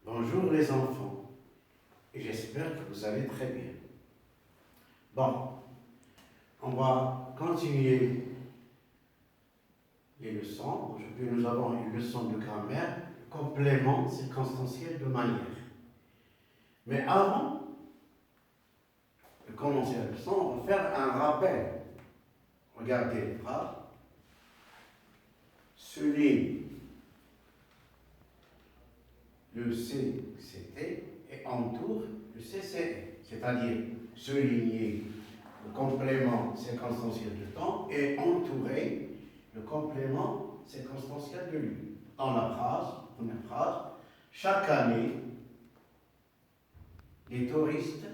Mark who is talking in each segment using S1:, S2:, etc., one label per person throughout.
S1: Bonjour les enfants, et j'espère que vous allez très bien. Bon, on va continuer les leçons. Aujourd'hui, nous avons une leçon de grammaire, complément circonstanciel de manière. Mais avant de commencer la leçon, on va faire un rappel. Regardez les phrases. Souligne le CCT et entoure le CCE, c'est-à-dire souligner le complément circonstanciel de temps et entourer le complément circonstanciel de lieu. Dans la première phrase, chaque année, les touristes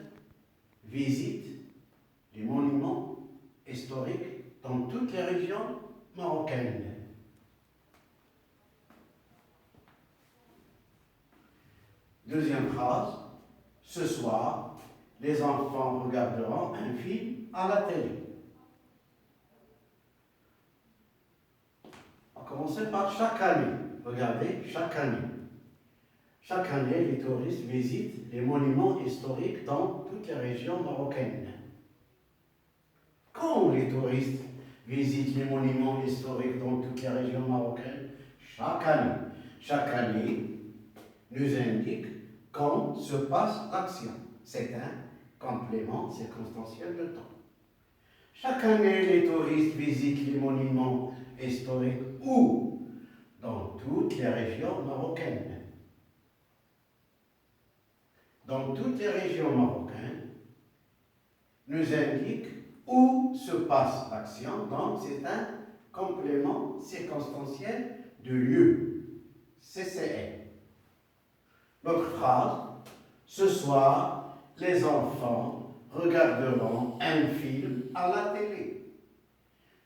S1: visitent les monuments historiques dans toutes les régions marocaines. Deuxième phrase, ce soir, les enfants regarderont un film à la télé. On va commencer par chaque année. Regardez, chaque année. Chaque année, les touristes visitent les monuments historiques dans toutes les régions marocaines. Quand les touristes visitent les monuments historiques dans toutes les régions marocaines? Chaque année. Chaque année nous indique quand se passe l'action. C'est un complément circonstanciel de temps. Chaque année, les touristes visitent les monuments historiques où? Dans toutes les régions marocaines. Dans toutes les régions marocaines, nous indique où se passe l'action, donc c'est un complément circonstanciel de lieu, CCL. Notre phrase, ce soir, les enfants regarderont un film à la télé.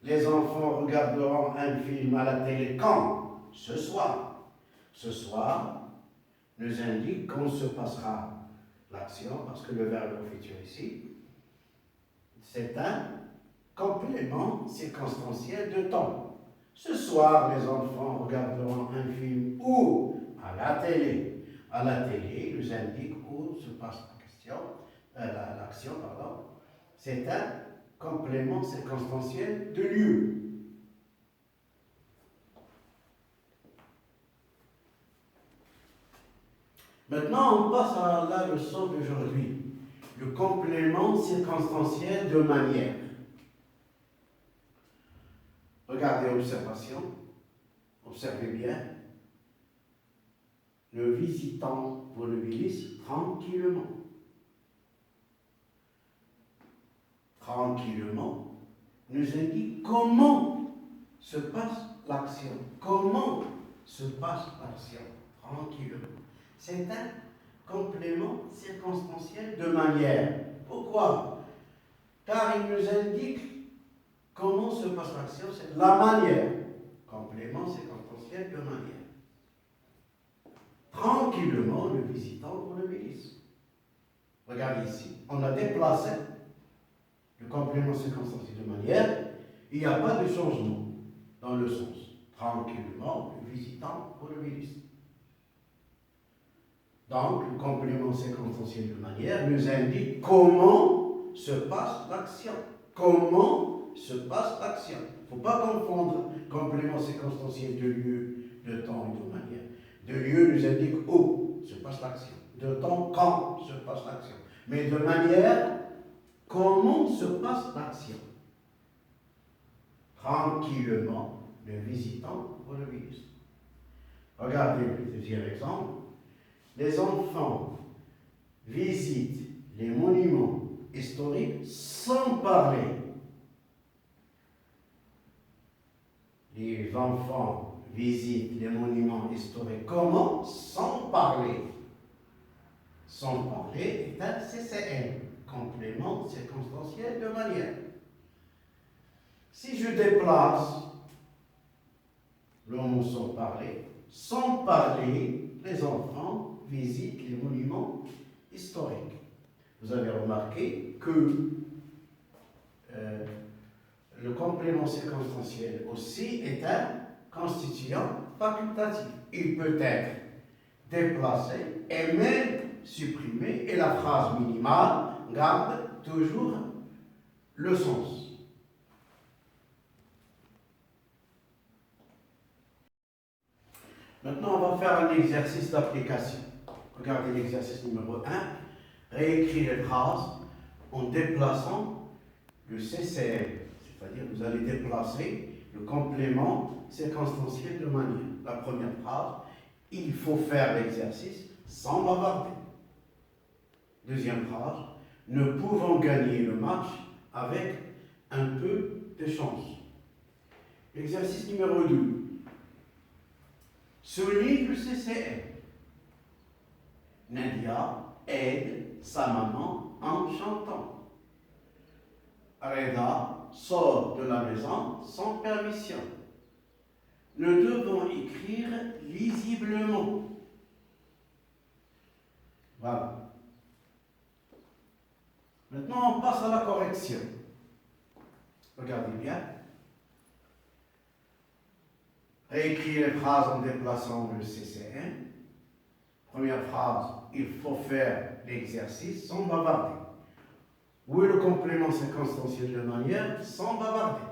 S1: Les enfants regarderont un film à la télé quand? Ce soir. Ce soir nous indique quand se passera l'action, parce que le verbe au futur ici, c'est un complément circonstanciel de temps. Ce soir, les enfants regarderont un film où? À la télé. À la télé, nous indique où se passe l'action. C'est un complément circonstanciel de lieu. Maintenant, on passe à la leçon d'aujourd'hui. Le complément circonstanciel de manière. Regardez l'observation. Observez bien. Le visitant volubilise tranquillement. Tranquillement nous indique comment se passe l'action. Comment se passe l'action? Tranquillement. C'est un complément circonstanciel de manière. Pourquoi? Car il nous indique comment se passe l'action, c'est la manière. Complément circonstanciel de manière. Tranquillement, le visitant volubilise. Regardez ici, on a déplacé le complément circonstanciel de manière, il n'y a pas de changement dans le sens. Tranquillement, le visitant volubilise. Donc, le complément circonstanciel de manière nous indique comment se passe l'action. Comment se passe l'action. Il ne faut pas confondre complément circonstanciel de lieu, de temps et de manière. De lieu nous indique où se passe l'action. De temps, quand se passe l'action. Mais de manière, comment se passe l'action. Tranquillement, le visitant volubilise. Regardez le deuxième exemple. Les enfants visitent les monuments historiques sans parler. Les enfants visitent les monuments historiques comment? Sans parler. Sans parler est un CCN, complément circonstanciel de manière. Si je déplace le mot sans parler, les enfants visitent les monuments historiques. Vous avez remarqué que le complément circonstanciel aussi est un constituant facultatif. Il peut être déplacer et même supprimer, et la phrase minimale garde toujours le sens. Maintenant, on va faire un exercice d'application. Regardez l'exercice numéro 1. Réécrire les phrases en déplaçant le CCM. C'est-à-dire, vous allez déplacer le complément circonstanciel de manière. La première phrase, il faut faire l'exercice sans bavarder. Deuxième phrase, nous pouvons gagner le match avec un peu de chance. Exercice numéro 2. Souligne le CCM. Nadia aide sa maman en chantant. Reda sort de la maison sans permission. Nous devons écrire lisiblement. Voilà. Maintenant, on passe à la correction. Regardez bien. Réécrire les phrases en déplaçant le CCM. Première phrase, il faut faire l'exercice sans bavarder. Où est le complément circonstanciel de manière? Sans bavarder.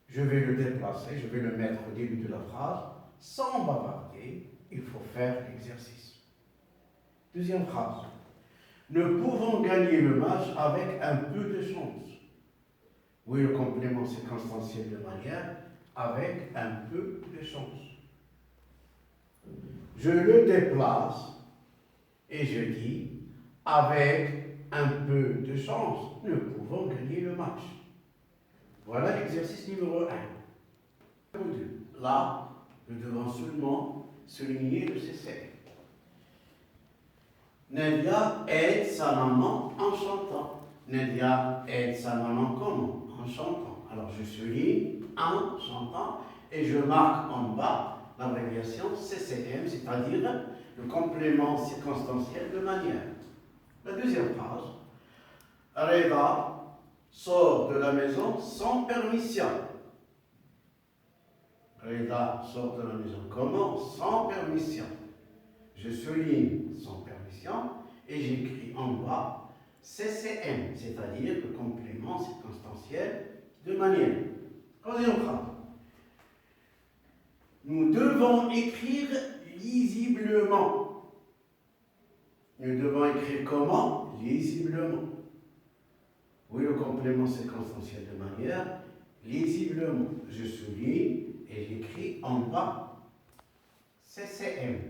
S1: Je vais le déplacer, je vais le mettre au début de la phrase. Sans bavarder, il faut faire l'exercice. Deuxième phrase. Nous pouvons gagner le match avec un peu de chance. Où est le complément circonstanciel de manière? Avec un peu de chance. Je le déplace et je dis, avec un peu de chance, nous pouvons gagner le match. Voilà l'exercice numéro 1. Là, nous devons seulement souligner le CCM. Nadia aide sa maman en chantant. Nadia aide sa maman comment? En chantant. Alors je souligne en chantant et je marque en bas l'abréviation CCM, c'est-à-dire le complément circonstanciel de manière. La deuxième phrase. Reda sort de la maison sans permission. Reda sort de la maison comment? Sans permission. Je souligne sans permission et j'écris en bas CCM, c'est-à-dire le complément circonstanciel de manière. Troisième phrase. Nous devons écrire lisiblement. Nous devons écrire comment? Lisiblement. Oui, le complément circonstanciel de manière, lisiblement. Je souligne et j'écris en bas CCM.